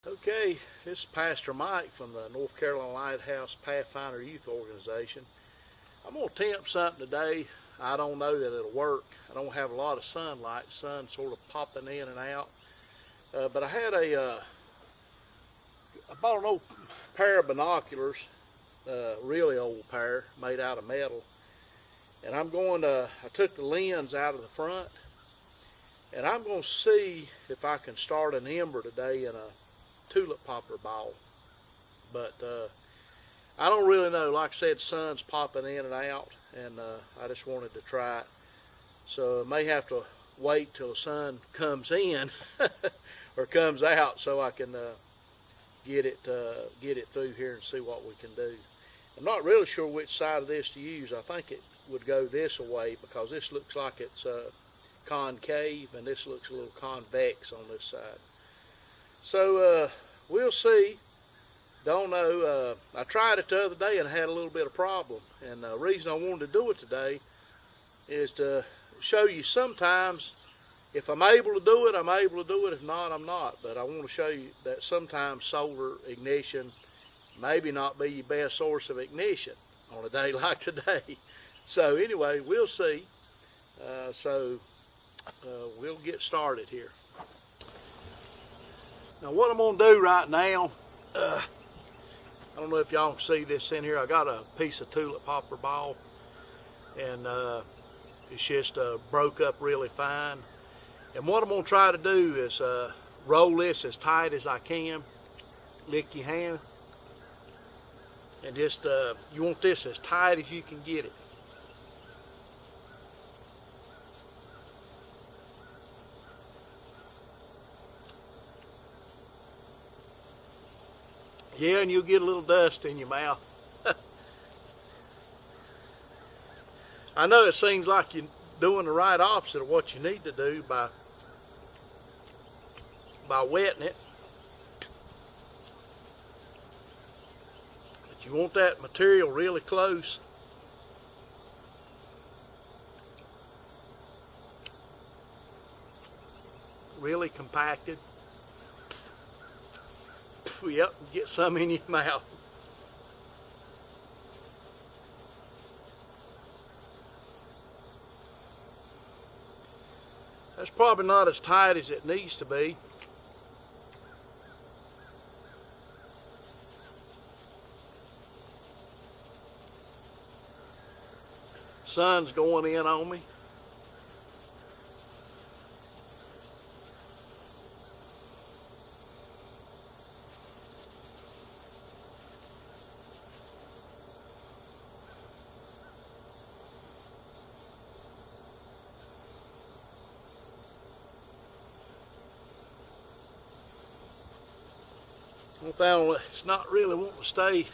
Okay, this is Pastor Mike from the North Carolina Lighthouse Pathfinder Youth Organization. I'm going to attempt something today. I don't know that it'll work. I don't have a lot of sunlight. The sun's sort of popping in and out. But I had I bought an old pair of binoculars, really old pair, made out of metal. And I took the lens out of the front, and I'm going to see if I can start an ember today in a Tulip Poplar ball. But I don't really know. Like I said, the sun's popping in and out, and I just wanted to try it. So I may have to wait till the sun comes in or comes out so I can get it through here and see what we can do. I'm not really sure which side of this to use. I think it would go this way because this looks like it's concave, and this looks a little convex on this side. So we'll see. Don't know. I tried it the other day and had a little bit of problem. And the reason I wanted to do it today is to show you sometimes if I'm able to do it, I'm able to do it. If not, I'm not. But I want to show you that sometimes solar ignition maybe not be your best source of ignition on a day like today. So anyway, we'll see. We'll get started here. Now what I'm going to do right now, I don't know if y'all can see this in here. I got a piece of Tulip Poplar ball, and it's just broke up really fine. And what I'm going to try to do is roll this as tight as I can. Lick your hand. And just, you want this as tight as you can get it. Yeah, and you'll get a little dust in your mouth. I know it seems like you're doing the right opposite of what you need to do by wetting it. But you want that material really close. Really compacted. Yep, get some in your mouth. That's probably not as tight as it needs to be. Sun's going in on me. It's not really wanting to stay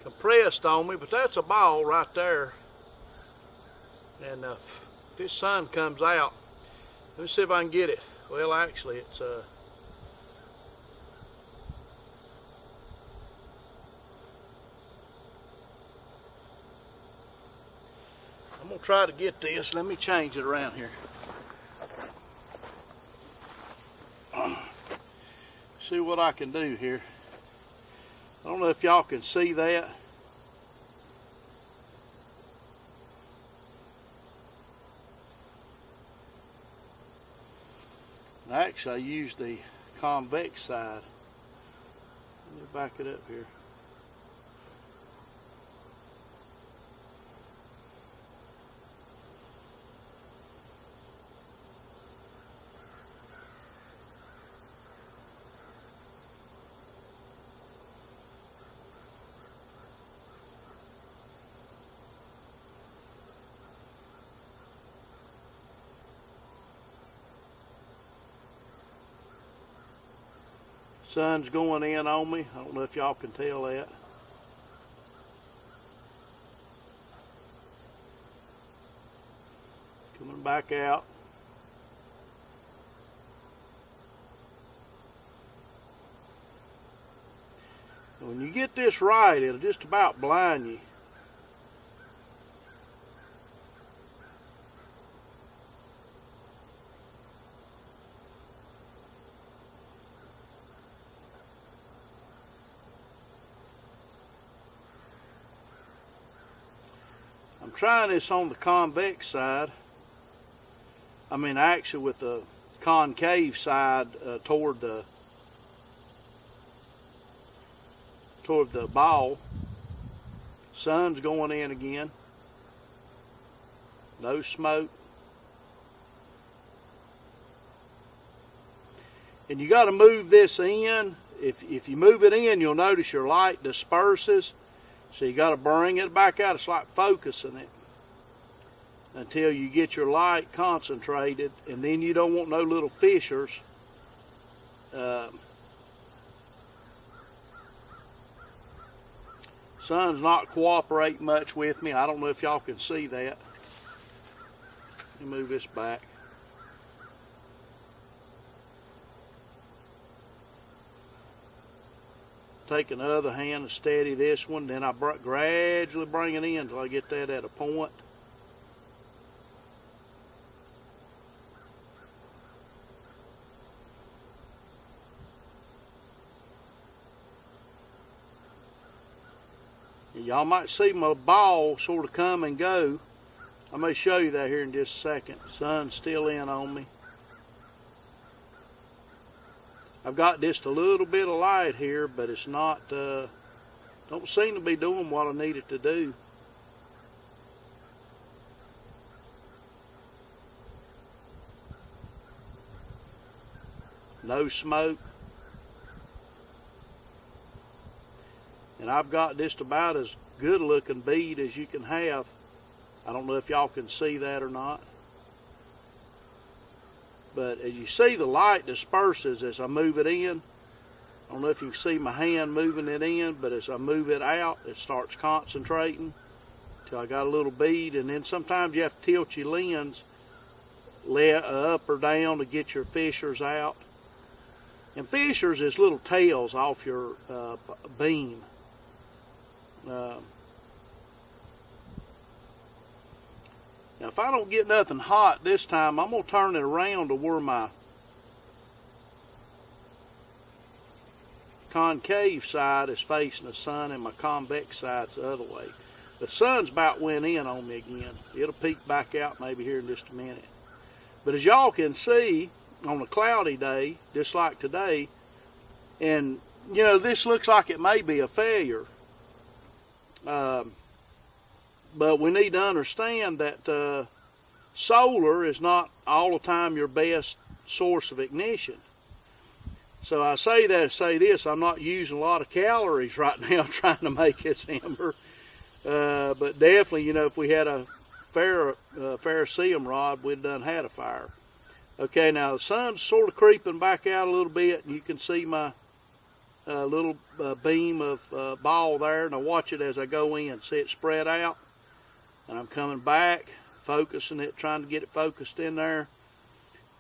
compressed on me, but that's a ball right there. And if this sun comes out, let me see if I can get it. Well, actually, it's I'm gonna try to get this. Let me change it around here. See what I can do here. I don't know if y'all can see that. Actually, I used the convex side. Let me back it up here. Sun's going in on me. I don't know if y'all can tell that. Coming back out. When you get this right, it'll just about blind you. I'm trying this on the convex side. I mean, actually with the concave side toward the ball. Sun's going in again. No smoke. And you got to move this in. If you move it in, you'll notice your light disperses. So you got to bring it back out. It's like focusing it until you get your light concentrated, and then you don't want no little fissures. Sun's not cooperating much with me. I don't know if y'all can see that. Let me move this back. Take another hand and steady this one, then I gradually bring it in until I get that at a point. Y'all might see my ball sort of come and go. I may show you that here in just a second. The sun's still in on me. I've got just a little bit of light here, but it's not, don't seem to be doing what I need it to do. No smoke. And I've got just about as good looking bead as you can have. I don't know if y'all can see that or not. But as you see, the light disperses as I move it in. I don't know if you can see my hand moving it in, but as I move it out, it starts concentrating till I got a little bead. And then sometimes you have to tilt your lens up or down to get your fissures out. And fissures is little tails off your beam. Now if I don't get nothing hot this time, I'm going to turn it around to where my concave side is facing the sun and my convex side's the other way. The sun's about went in on me again. It'll peek back out maybe here in just a minute. But as y'all can see, on a cloudy day, just like today, and you know, this looks like it may be a failure. But we need to understand that solar is not all the time your best source of ignition. So I say that to say this, I'm not using a lot of calories right now trying to make this ember. But definitely, you know, if we had a ferrocerium rod, we'd done had a fire. Okay, now the sun's sort of creeping back out a little bit, and you can see my little beam of ball there. Now watch it as I go in. See it spread out, and I'm coming back, focusing it, trying to get it focused in there,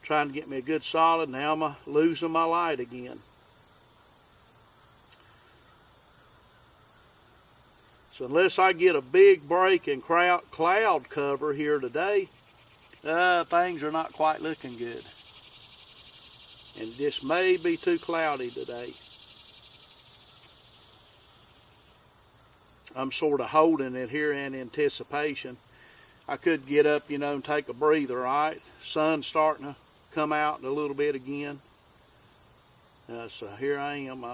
trying to get me a good solid. Now I'm losing my light again. So unless I get a big break in cloud cover here today, things are not quite looking good. And this may be too cloudy today. I'm sort of holding it here in anticipation. I could get up, you know, and take a breather, right? Sun's starting to come out a little bit again. So here I am.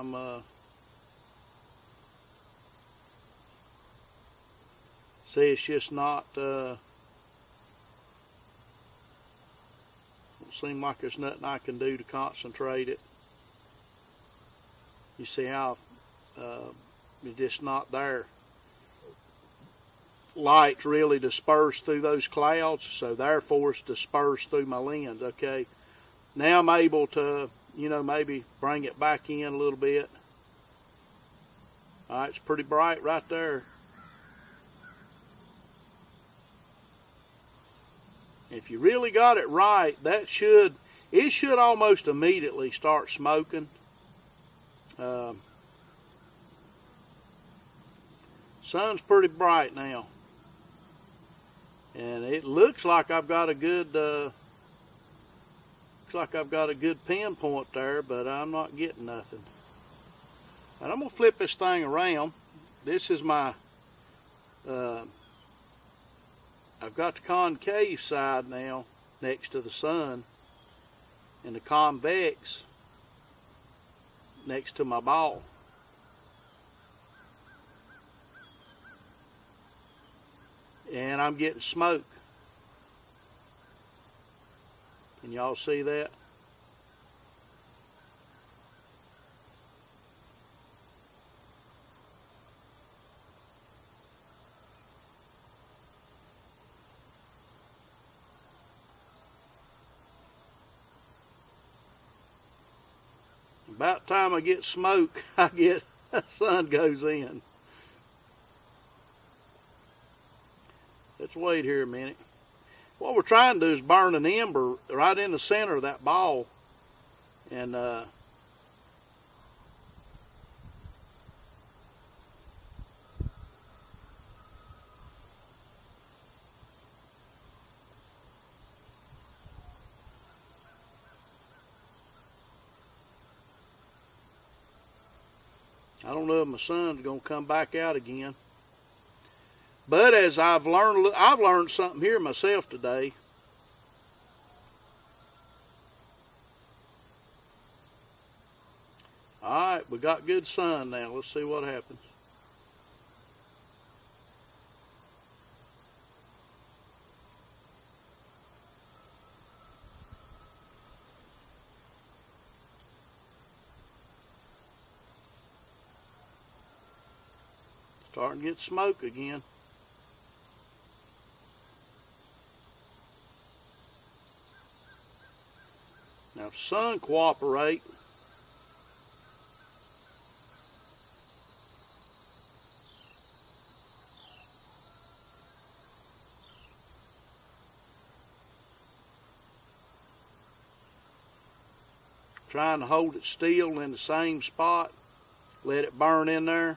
See, it's just not, don't seem like there's nothing I can do to concentrate it. You see how it's just not there. Light's really dispersed through those clouds, so therefore it's dispersed through my lens. Okay, now I'm able to, you know, maybe bring it back in a little bit. All right, it's pretty bright right there. If you really got it right, it should almost immediately start smoking. Sun's pretty bright now, and it looks like I've got a good pinpoint there, but I'm not getting nothing. And I'm gonna flip this thing around. This is my I've got the concave side now next to the sun, and the convex next to my ball. And I'm getting smoke. Can y'all see that? About the time I get smoke, the sun goes in. Let's wait here a minute. What we're trying to do is burn an ember right in the center of that ball. And I don't know if my sun's gonna come back out again. But as I've learned something here myself today. All right, we got good sun now. Let's see what happens. Starting to get smoke again. Now if the sun cooperate, trying to hold it still in the same spot, let it burn in there.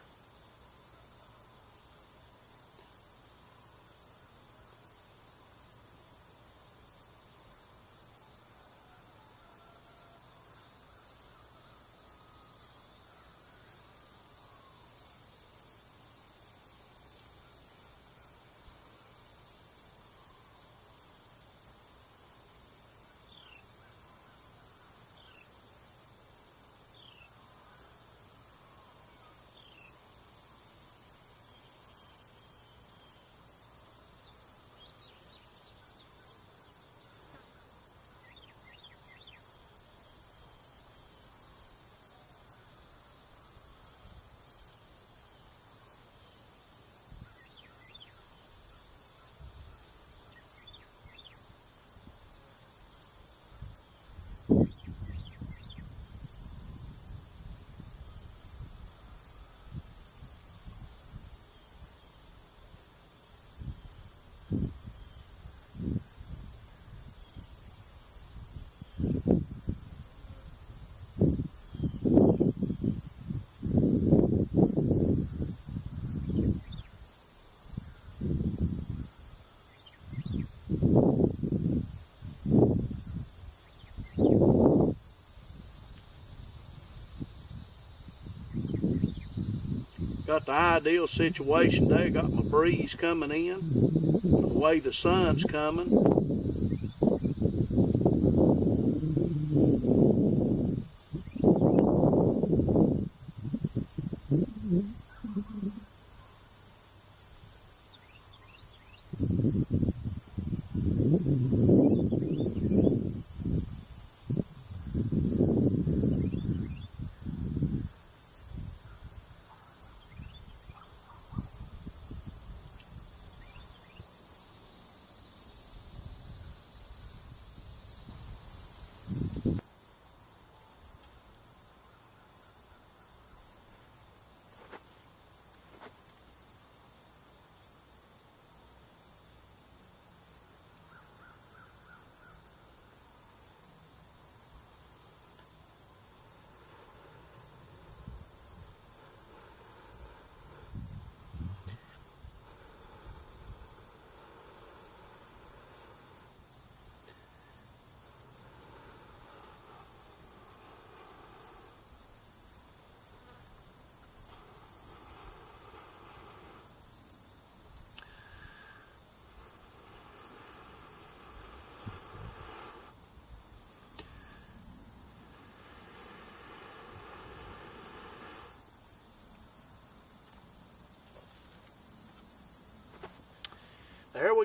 Got the ideal situation there. Got my breeze coming in, the way the sun's coming.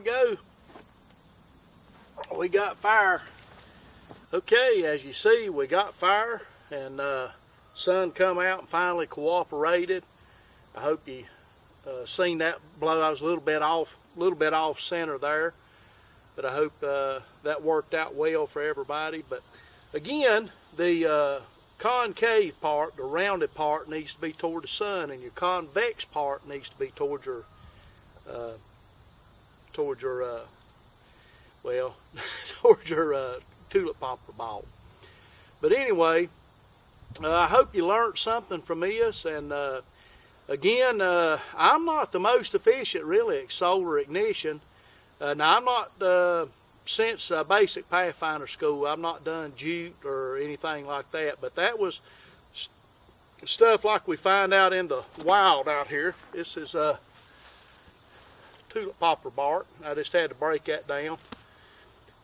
we go. We got fire. Okay, as you see, we got fire, and sun come out and finally cooperated. I hope you seen that blow. I was a little bit off center there, but I hope that worked out well for everybody. But again, the concave part, the rounded part, needs to be toward the sun, and your convex part needs to be towards your towards your tulip poplar ball. But anyway, I hope you learned something from this. And again, I'm not the most efficient really at solar ignition. Now I'm not since basic Pathfinder school, I've not done jute or anything like that, but that was stuff like we find out in the wild out here. This is tulip poplar bark. I just had to break that down.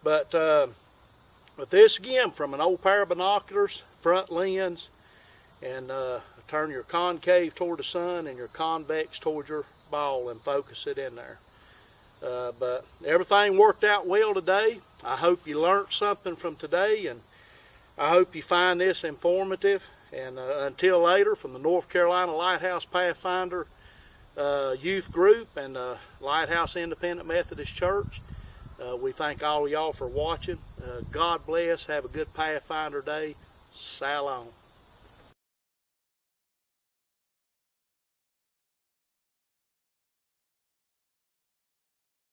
But this again, from an old pair of binoculars, front lens, and turn your concave toward the sun and your convex toward your ball and focus it in there. But everything worked out well today. I hope you learned something from today, and I hope you find this informative. And until later, from the North Carolina Lighthouse Pathfinder Youth Group and Lighthouse Independent Methodist Church, we thank all of y'all for watching. God bless. Have a good Pathfinder day. So long.